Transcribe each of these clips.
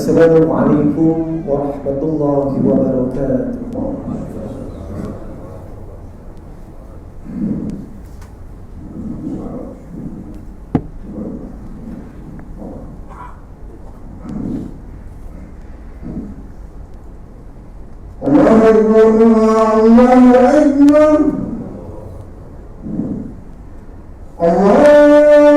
Assalamualaikum warahmatullahi wabarakatuh. Allahu Akbar, Allahu Akbar,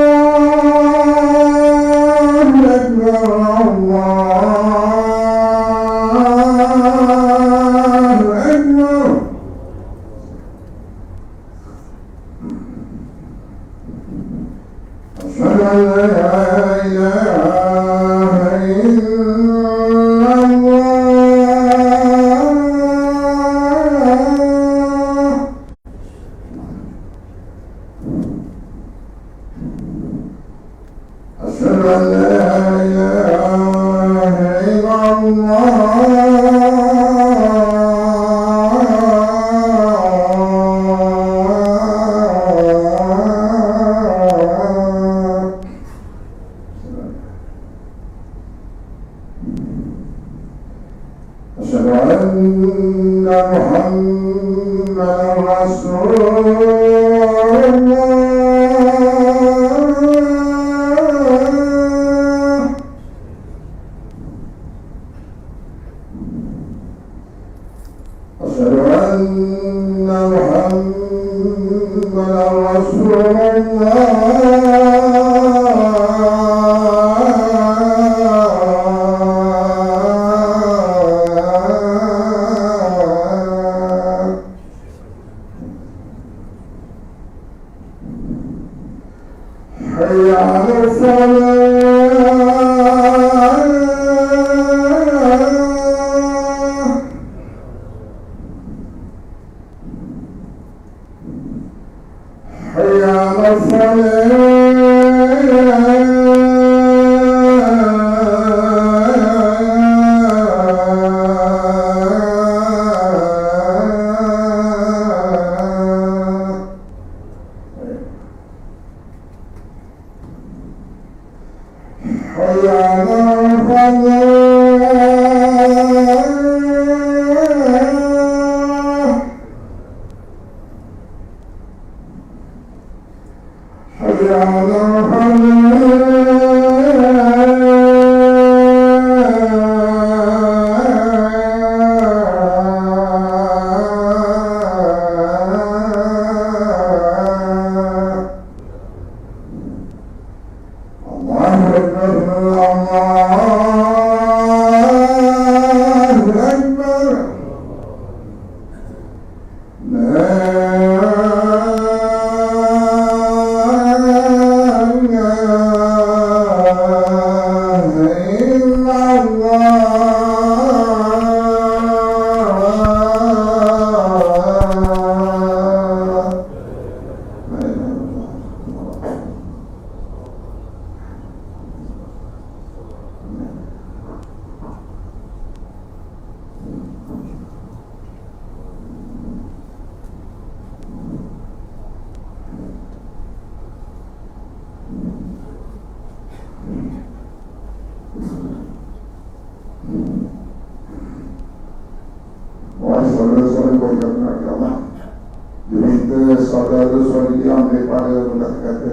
saudara-saudara yang daripada kata-kata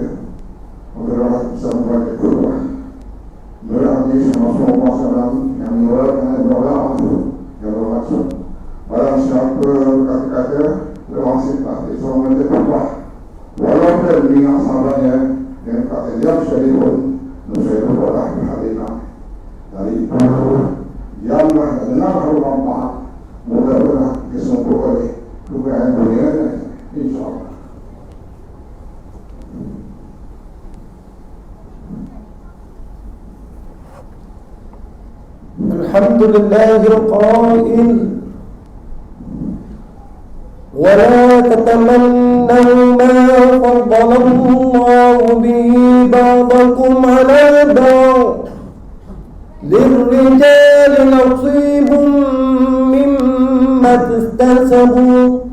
berdoa bersama berdoa berdoa semua salam yang menyuarakan doa yang bermaksud barang siapa kata-kata bermaksud pasti semua berdoa walaupun dengan sahabatnya yang kata dia sekalipun saya berdoa berhadiran dari itu yang benar Allah mudah-mudahan kesembuh oleh kemudian dunia insyaallah. Alhamdulillahil qail wa la tatamannaw ma faddalallahu bihi ba'dakum 'ala ba'd lirrijali nasibun mimma iktasabu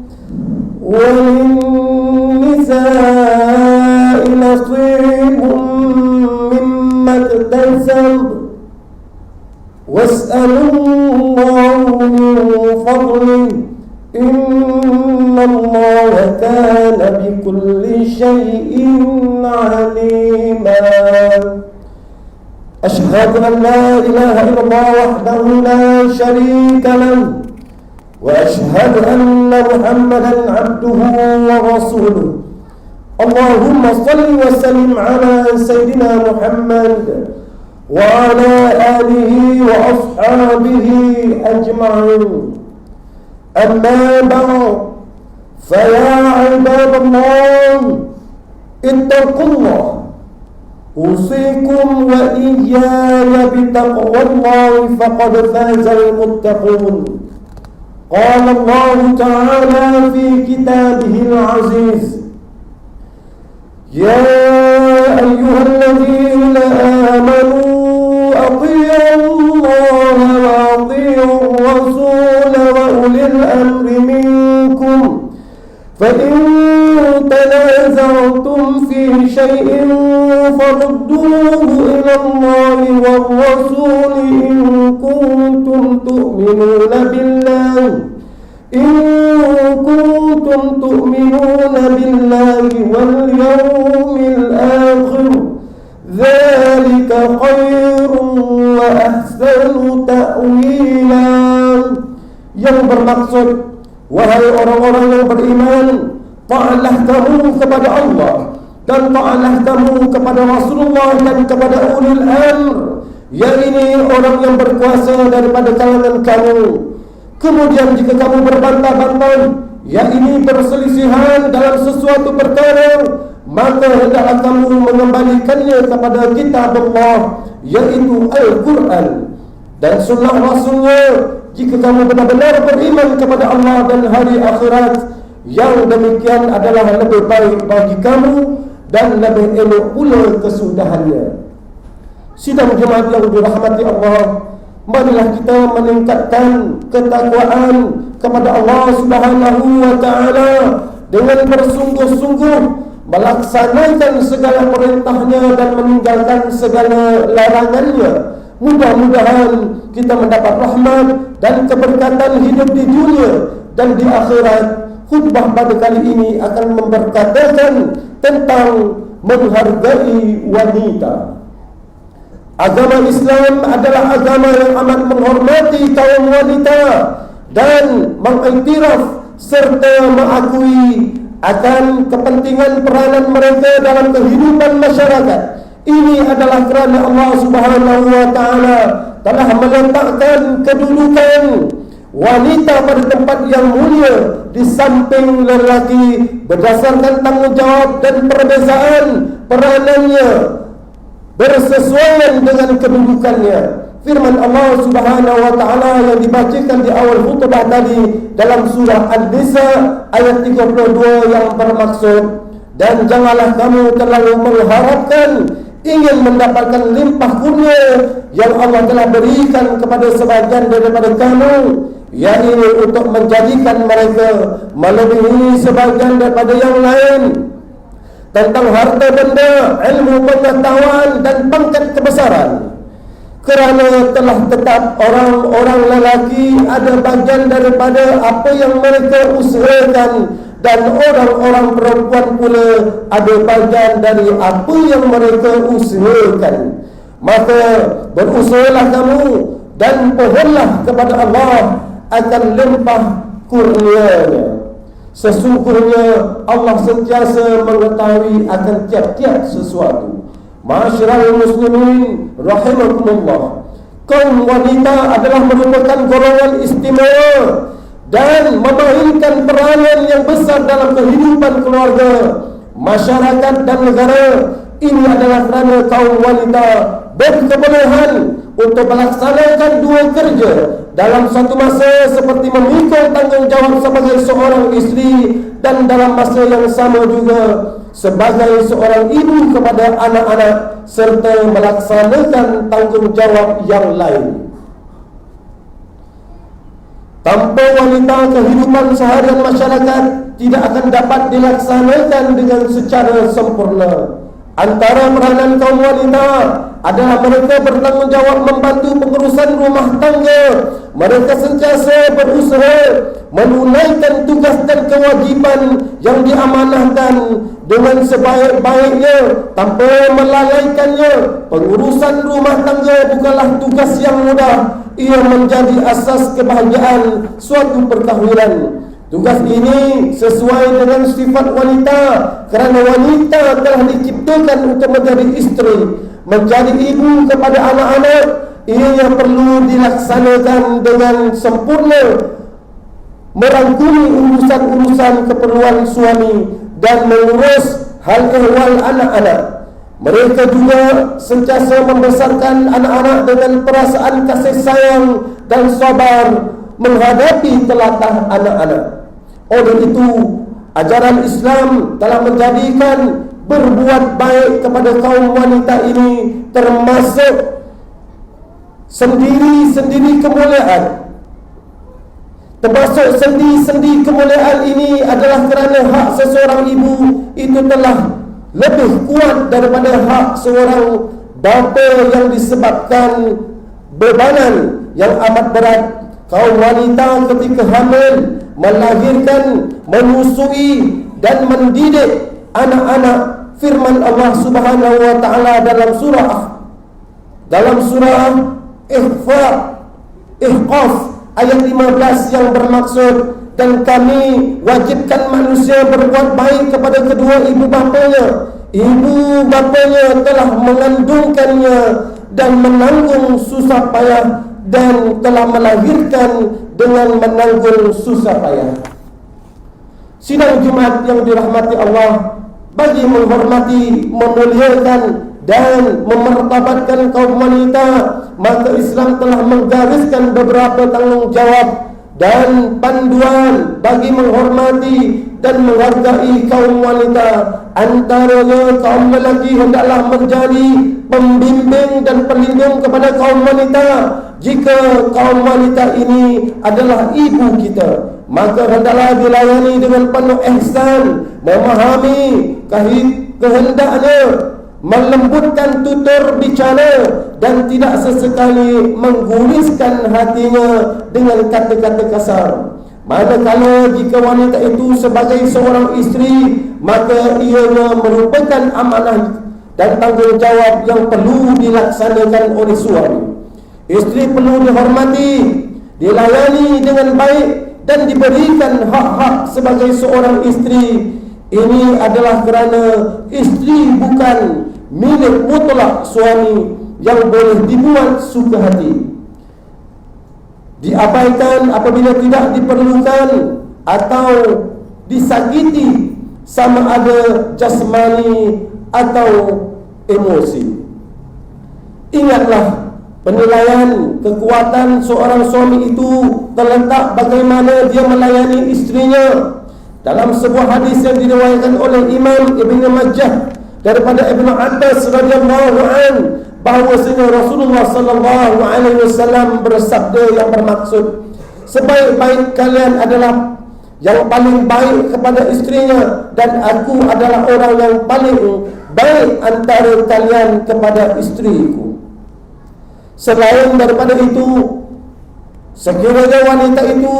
وللنساء نصيب مما اكتسب كان بكل شيء عليما. أشهد أن لا إله إلا الله وحده لا شريك له، وأشهد أن محمدا عبده ورسوله. اللهم صل وسلم على سيدنا محمد وعلى آله وأصحابه أجمعين. أما بعد، فيا عباد الله اتقوا الله، أوصيكم وإياي بتقوى الله فقد فاز المتقون. قال الله تعالى في كتابه العزيز: يا أيها الذين آمنوا أطيعوا الله وأطيعوا الرسول وأولي الأمر منكم، فإن تنازعتم في شيء فردوه إلى الله والرسول إن كنتم تؤمنون بالله واليوم الآخر، ذلك خير وأحسن تأويلا. Yang bermaksud, wahai orang-orang yang beriman, ta'alah kamu kepada Allah dan ta'alah kamu kepada Rasulullah dan kepada ulil amr, yakni orang yang berkuasa daripada kalangan kamu. Kemudian jika kamu berbantah-bantah, yakni berselisihan dalam sesuatu perkara, maka hendaklah kamu mengembalikannya kepada kitab Allah, yaitu Al-Quran dan sunnah Rasulnya. Jika kamu benar-benar beriman kepada Allah dan hari akhirat, yang demikian adalah lebih baik bagi kamu dan lebih elok pula kesudahannya. Sidang jemaat yang dirahmati Allah, marilah kita meningkatkan ketakwaan kepada Allah Subhanahu wa Ta'ala dengan bersungguh-sungguh melaksanakan segala perintahnya dan meninggalkan segala larangannya. Mudah-mudahan kita mendapat rahmat dan keberkatan hidup di dunia dan di akhirat. Khutbah pada kali ini akan memberkatakan tentang menghargai wanita. Agama Islam adalah agama yang amat menghormati kaum wanita dan mengiktiraf serta mengakui akan kepentingan peranan mereka dalam kehidupan masyarakat. Ini adalah kerana Allah Subhanahu wa Ta'ala telah meletakkan kedudukan wanita pada tempat yang mulia di samping lelaki berdasarkan tanggungjawab dan perbezaan peranannya bersesuaian dengan kedudukannya. Firman Allah Subhanahu wa Ta'ala yang dibacakan di awal khutbah tadi dalam surah An-Nisa ayat 32 yang bermaksud, dan janganlah kamu terlalu mengharapkan ingin mendapatkan limpah kurnia yang Allah telah berikan kepada sebagian daripada kamu, yakni untuk menjadikan mereka melebihi sebagian daripada yang lain tentang harta benda, ilmu pengetahuan dan pangkat kebesaran. Kerana telah tetap orang-orang lelaki ada bagian daripada apa yang mereka usahakan, dan orang-orang perempuan pula ada bagian dari apa yang mereka usahakan. Maka berusahalah kamu dan pohonlah kepada Allah akan limpah kurnianya. Sesungguhnya Allah sentiasa mengetahui akan tiap-tiap sesuatu. Ma'asyiral muslimin rahimakumullah, kaum wanita adalah merupakan golongan istimewa dan memainkan peranan yang besar dalam kehidupan keluarga, masyarakat dan negara. Ini adalah kerana kaum wanita berkebolehan untuk melaksanakan dua kerja dalam satu masa, seperti memikul tanggungjawab sebagai seorang isteri dan dalam masa yang sama juga sebagai seorang ibu kepada anak-anak serta melaksanakan tanggungjawab yang lain. Tanpa wanita, kehidupan seharian masyarakat tidak akan dapat dilaksanakan dengan secara sempurna. Antara peranan kaum wanita adalah mereka bertanggungjawab membantu pengurusan rumah tangga. Mereka sentiasa berusaha menunaikan tugas dan kewajipan yang diamanahkan dengan sebaik-baiknya tanpa melalaikannya. Pengurusan rumah tangga bukanlah tugas yang mudah. Ia menjadi asas kebahagiaan suatu perkahwinan. Tugas ini sesuai dengan sifat wanita, kerana wanita telah diciptakan untuk menjadi isteri, menjadi ibu kepada anak-anak. Ia perlu dilaksanakan dengan sempurna, merangkumi urusan-urusan keperluan suami dan mengurus hal ehwal anak-anak. Mereka juga sentiasa membesarkan anak-anak dengan perasaan kasih sayang dan sabar menghadapi telatah anak-anak. Oleh itu, ajaran Islam telah menjadikan berbuat baik kepada kaum wanita ini termasuk sendi-sendi kemuliaan. Termasuk sendi-sendi kemuliaan ini adalah kerana hak seseorang ibu itu telah lebih kuat daripada hak seorang bapa yang disebabkan bebanan yang amat berat. Kaum wanita ketika hamil, melahirkan, menyusui dan mendidik anak-anak, firman Allah Subhanahu wa taala dalam surah Ihqaf ayat 15 yang bermaksud, dan kami wajibkan manusia berbuat baik kepada kedua ibu bapanya. Ibu bapanya telah mengandungkannya dan menanggung susah payah, dan telah melahirkan dengan menanggung susah payah. Sidang Jumat yang dirahmati Allah, bagi menghormati, memuliakan dan memartabatkan kaum wanita, maka Islam telah menggariskan beberapa tanggungjawab dan panduan bagi menghormati dan menghargai kaum wanita. Antaranya, kaum lelaki hendaklah menjadi pembimbing dan pelindung kepada kaum wanita. Jika kaum wanita ini adalah ibu kita, maka hendaklah dilayani dengan penuh ihsan, memahami kehendaknya, melembutkan tutur bicara dan tidak sesekali mengguriskan hatinya dengan kata-kata kasar. Manakala jika wanita itu sebagai seorang isteri, maka ianya merupakan amanah dan tanggungjawab yang perlu dilaksanakan oleh suami. Isteri perlu dihormati, dilayani dengan baik dan diberikan hak-hak sebagai seorang isteri. Ini adalah kerana isteri bukan milik mutlak suami yang boleh dibuat suka hati, diabaikan apabila tidak diperlukan, atau disakiti sama ada jasmani atau emosi. Ingatlah, penilaian kekuatan seorang suami itu terletak bagaimana dia melayani istrinya. Dalam sebuah hadis yang diriwayatkan oleh Imam Ibn Majah daripada Ibn Abbas radhiyallahu an, bahwasanya Rasulullah sallallahu alaihi wasallam bersabda yang bermaksud, sebaik-baik kalian adalah yang paling baik kepada istrinya, dan aku adalah orang yang paling baik antara kalian kepada istriku. Selain daripada itu, sekiranya wanita itu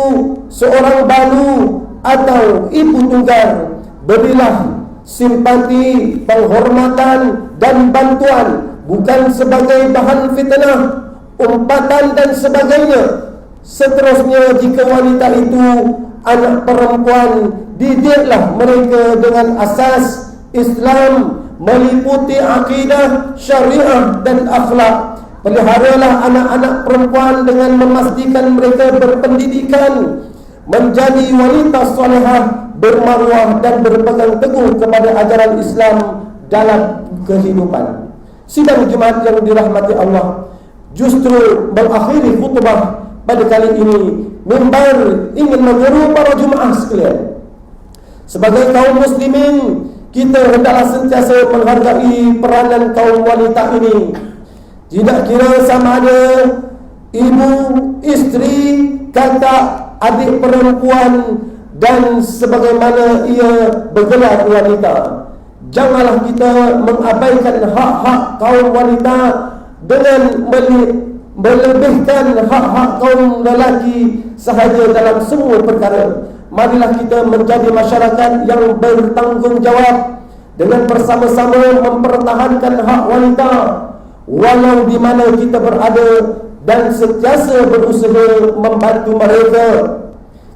seorang balu atau ibu tunggal, berilah simpati, penghormatan dan bantuan, bukan sebagai bahan fitnah, umpatan dan sebagainya. Seterusnya, jika wanita itu anak perempuan, didiklah mereka dengan asas Islam meliputi akidah, syariah dan akhlak. Peliharalah anak-anak perempuan dengan memastikan mereka berpendidikan, menjadi wanita solehah, bermaruah dan berpegang teguh kepada ajaran Islam dalam kehidupan. Sidang Jumat yang dirahmati Allah, justru mengakhiri khutbah pada kali ini, mimbar ingin menyeru para jemaah sekalian. Sebagai kaum muslimin, kita hendaklah sentiasa menghargai peranan kaum wanita ini. Tidak kira sama ada ibu, isteri, kakak, adik perempuan dan sebagaimana ia bergelar wanita. Janganlah kita mengabaikan hak-hak kaum wanita dengan melebihkan hak-hak kaum lelaki sahaja dalam semua perkara. Marilah kita menjadi masyarakat yang bertanggungjawab dengan bersama-sama mempertahankan hak wanita walau di mana kita berada, dan sentiasa berusaha membantu mereka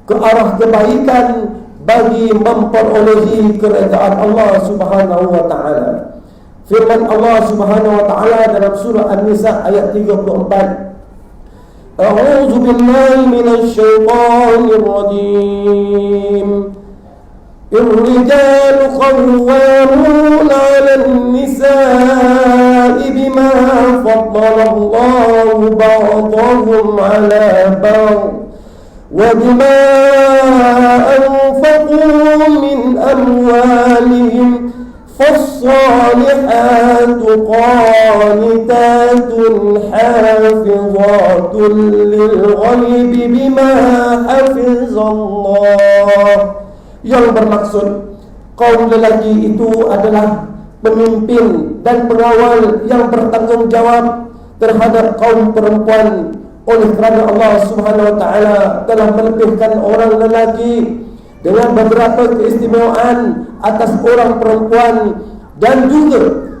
ke arah kebaikan bagi memperolehi keredaan Allah Subhanahu wa taala. Firman Allah Subhanahu wa taala dalam surah An-Nisa ayat 34. A'udzu billahi minasy syaithanir rajim. الرجال قوامون على النساء بما فضل الله بعضهم على بعض وبما أنفقوا من أموالهم فالصالحات قانتات حافظات للغيب بما حفظ الله. Yang bermaksud kaum lelaki itu adalah pemimpin dan pengawal yang bertanggungjawab terhadap kaum perempuan. Oleh kerana Allah Subhanahu wa taala telah melebihkan orang lelaki dengan beberapa keistimewaan atas orang perempuan, dan juga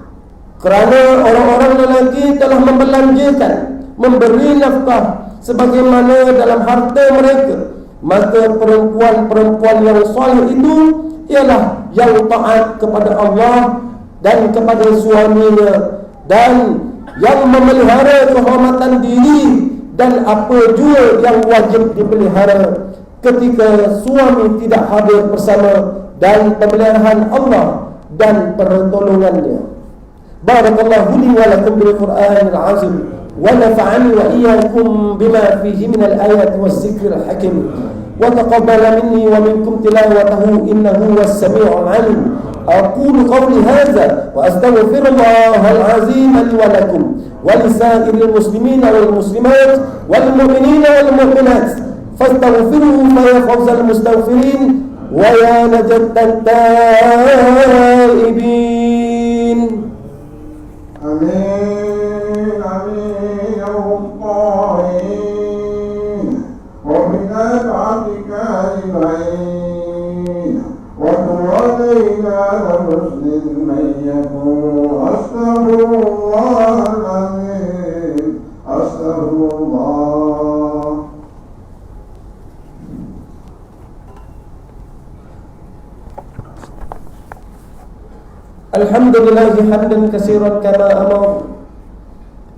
kerana orang-orang lelaki telah membelanjakan, memberi nafkah sebagaimana dalam harta mereka, maka perempuan-perempuan yang soleh itu ialah yang taat kepada Allah dan kepada suaminya, dan yang memelihara kehormatan diri dan apa jua yang wajib dipelihara ketika suami tidak hadir bersama, dan pemeliharaan Allah dan pertolongannya. Barakallahu li wa lakum bil Qur'anil azim wa nafa'ani wa iyyakum bima fihi min al-ayati was-zikril hakim wa taqabbala minni wa minkum tilawatahu innahu was-sami'ul 'alim. أقول قولي هذا وأستغفر الله العظيم لي ولكم ولسائر المسلمين والمسلمات والمؤمنين والمؤمنات فاستغفروه فيا فوز المستغفرين ويا نجاة التائبين. آمين آمين يا الطاهرين وبنفعتك أجمعين وتردينا لمسلم من يكون أستغفر الله العظيم أستغفر الله. الحمد لله حمدا كثيرا كما أمر.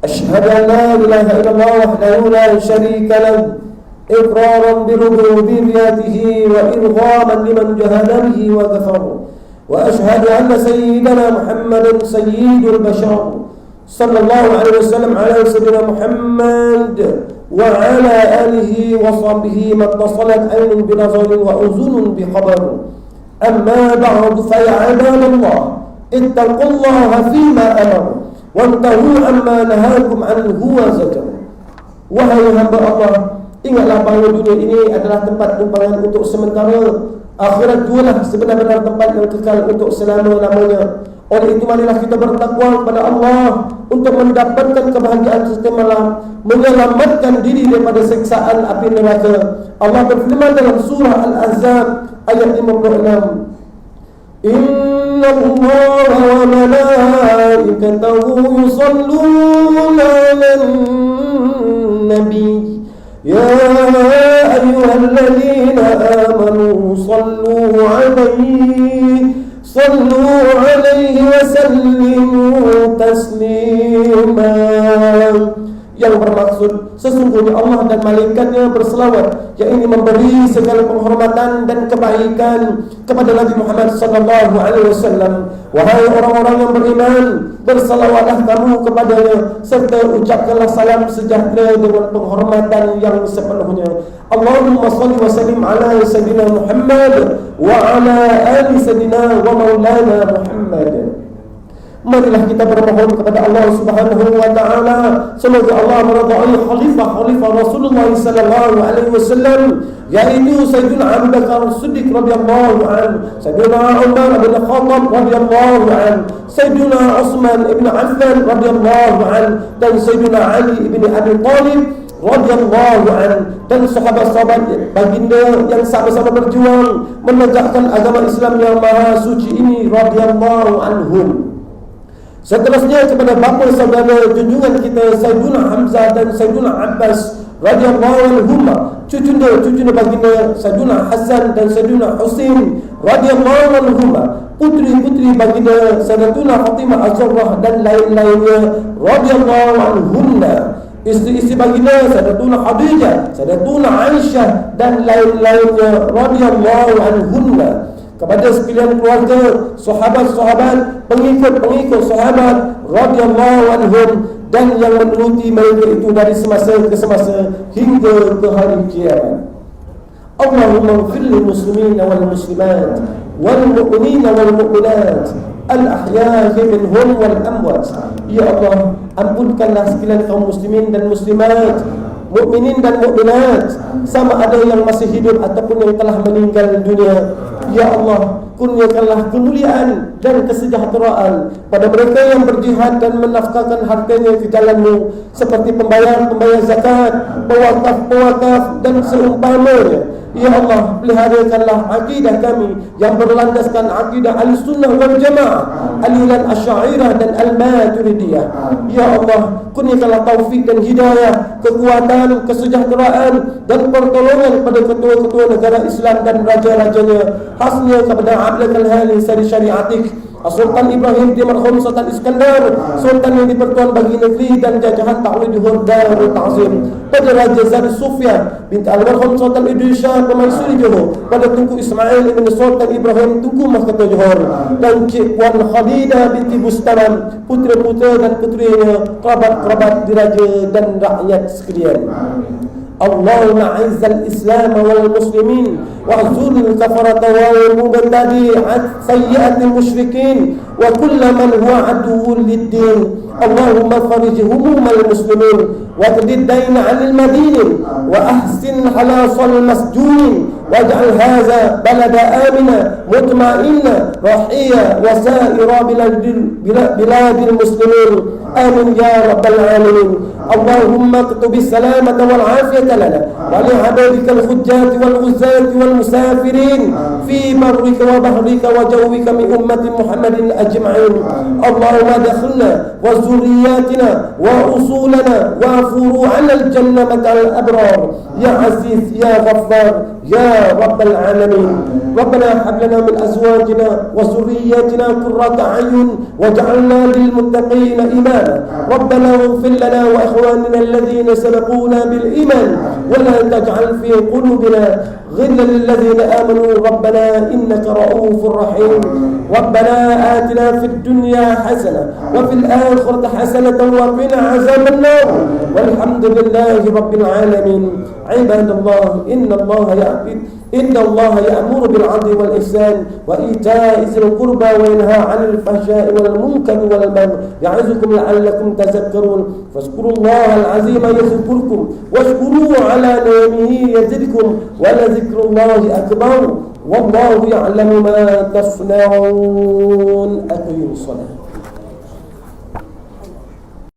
أشهد أن لا إله إلا الله وحده لا شريك له إقرارا بربوبيته وإرغاما لمن جهد به وكفر. وأشهد أن سيدنا محمدا سيد البشر صلى الله عليه وسلم على سيدنا محمد وعلى آله وصحبه ما اتصلت عين بنظر وأذن بخبر. أما بعد فيا عباد الله اتقوا الله فيما أمر وانتهوا عما نهاكم عنه وزجر. Wahai hamba Allah, ingatlah bahawa dunia ini adalah tempat tumpangan untuk sementara. Akhirat jualah sebenar-benar tempat yang kekal untuk selama-lamanya. Oleh itu marilah kita bertakwa kepada Allah untuk mendapatkan kebahagiaan serta malam, menyelamatkan diri daripada siksaan api neraka. Allah berfirman dalam surah Al-Ahzab ayat 56. Inna Allah wa malaikatahu yusalluna 'alan nabi ya ayyuhalladzina amanu sallu 'alaihi wa sallimu taslima. Yang bermaksud sesungguhnya Allah dan malaikatnya berselawat, yakni memberi segala penghormatan dan kebaikan kepada Nabi Muhammad sallallahu alaihi wasallam. Wahai orang-orang yang beriman, berselawatlah kamu kepadanya serta ucapkanlah salam sejahtera dengan penghormatan yang sepenuhnya. Allahumma salli wa sallim ala sayyidina Muhammad wa ala ali sayyidina wa maulana Muhammad. Marilah kita bermohon kepada Allah Subhanahu wa taala semoga Allah meridai khalifah Rasulullah sallallahu alaihi wasallam yaitu Sayyidina Abu Bakar Siddiq radhiyallahu anhu, Sayyidina Umar bin Khattab radhiyallahu anhu, Sayyidina Utsman bin Affan radhiyallahu anhu, dan Sayyidina Ali bin Abi Thalib radhiyallahu anhu, dan sahabat-sahabat baginda yang sama-sama berjuang menegakkan agama Islam yang maha suci ini radhiyallahu anhum. Seterusnya kepada bapa saudara junjungan kita Sayyidina Hamzah dan Sayyidina Abbas radhiyallahu anhuma, cucu baginda Sayyidina Hasan dan Sayyidina Husain radhiyallahu anhuma, putri-putri baginda Sayyidatuna Fatimah Az-Zahra dan lain-lainnya radhiyallahu anhunna, istri-istri baginda Sayyidatuna Khadijah, Sayyidatuna Aisyah dan lain-lainnya radhiyallahu anhunna. Kepada sekalian keluarga, sahabat-sahabat, pengikut-pengikut sahabat radhiyallahu anhum, dan yang menuruti mereka itu dari semasa ke semasa hingga ke hari kiamat. Allahumma ighfir lil muslimin wal muslimat wal mu'minin wal mu'minat al ahya'i minhum wal amwat. Ya Allah, ampunkanlah sekalian kaum muslimin dan muslimat, mukminin dan mukminat, sama ada yang masih hidup ataupun yang telah meninggal dunia. Ya Allah, kurniakanlah kemuliaan dan kesejahteraan pada mereka yang berjihad dan menafkahkan hartanya ke jalan-Mu, seperti pembayar zakat, pewakaf dan seumpamanya. Ya Allah, peliharakanlah akidah kami yang berlandaskan akidah Ahlussunnah wal Jamaah, aliran Asy'ariyah dan Al-Maturidiyah. Ya Allah, kurniakanlah taufik dan hidayah, kekuatan, kesejahteraan dan pertolongan pada ketua-ketua negara Islam dan raja-rajanya, khasnya kepada Abdul Al-Hali Sari Syariatik, Sultan Ibrahim di marhum Sultan Iskandar, Sultan yang dipertuan bagi negeri dan jajahan Ta'wid Juhur Darul Ta'zim, pada Raja Zahid Sufyan binti Al-Marhum Sultan Idris Shah Pemaisuri Johor, pada Tunku Ismail ibn Sultan Ibrahim Tunku Mahkota Johor, dan Cik Puan Khalidah binti Bustaman, putera-putera dan putrinya, kerabat-kerabat diraja dan rakyat sekalian. Allahumma a'izzal Islam wal muslimin wa'zul kafarata wal mubtadi'at sayyi'atil musyrikin wa kull man huwa aduwwun lid-din. Allahumma farij humumal muslimin wa qdi ad-dayn 'anil madinin wa ahsin halasal masjunin waj'al hadha balada amina mutma'inna rahiya wa sa'ira biladil muslimin. Amin ya rabbal alamin. Allahumma اكتب السلامة والعافية لنا ولعبادك الحجاج والغزاة والمسافرين في برك وبحرك وجوك من أمة محمد أجمعين. اللهم ادخلنا وذرياتنا وأصولنا وفروعنا الجنة مع الأبرار يا عزيز يا غفار يا رب العالمين. ربنا هب لنا من أزواجنا وذرياتنا قرة أعين واجعلنا للمتقين إماما. ربنا اغفر لنا وإخواننا الذين سبقونا بالإيمان ولا تجعل في قلوبنا غلا للذين آمنوا ربنا إنك رؤوف رحيم. ربنا آتنا في الدنيا حسنة وفي الآخرة حسنة وقنا عذاب النار والحمد لله رب العالمين. عباد الله إن الله يأمر بالعدل والإحسان وإيتاء ذي القربى وينهى عن الفحشاء والمنكر والبغي يعظكم لعلكم تذكرون. فاذكروا الله العظيم يذكركم واشكروه على نعمه يزدكم ولذكر الله أكبر والله يعلم ما تصنعون. أقيموا الصلاة.